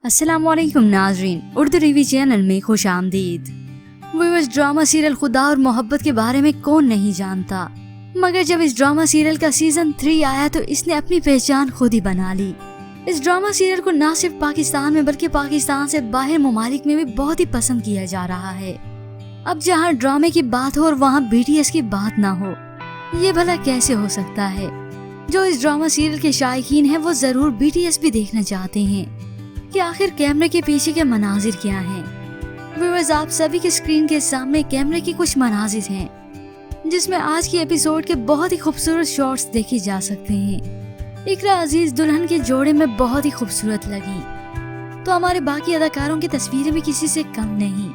अस्सलामुअलैकुम नाजरीन, Urdu TV channel में खुश आमदीद। व्यूअर्स, ड्रामा सीरियल खुदा और मोहब्बत के बारे में कौन नहीं जानता, मगर जब इस ड्रामा सीरियल का सीजन 3 आया तो इसने अपनी पहचान खुद ही बना ली। इस ड्रामा सीरियल को न सिर्फ पाकिस्तान में बल्कि पाकिस्तान से बाहर ममालिक में भी बहुत ही पसंद किया जा रहा है। अब जहाँ ड्रामे की बात हो और वहाँ BTS की बात ना हो, ये भला कैसे हो सकता है। जो इस ड्रामा सीरियल के शायकीन हैं वो जरूर BTS भी देखना चाहते हैं कि आखिर कैमरे के पीछे के मनाजिर क्या हैं। व्यूअर्स, आप सभी के स्क्रीन के सामने कैमरे के कुछ मनाजिर हैं, जिसमें आज की एपिसोड के बहुत ही खूबसूरत शॉट्स देखे जा सकते हैं। इकरा अजीज दुल्हन के जोड़े में बहुत ही खूबसूरत लगी, तो हमारे बाकी अदाकारों की तस्वीरें भी किसी से कम नहीं।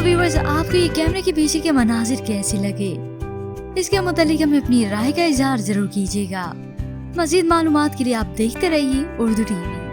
व्यूअर्स, आपको ये कैमरे के पीछे के मनाजिर कैसे लगे, इसके मुतालिक हमें अपनी राय का इजहार जरूर कीजिएगा। मज़ीद मालूमात के लिए आप देखते रहिए उर्दू टीवी।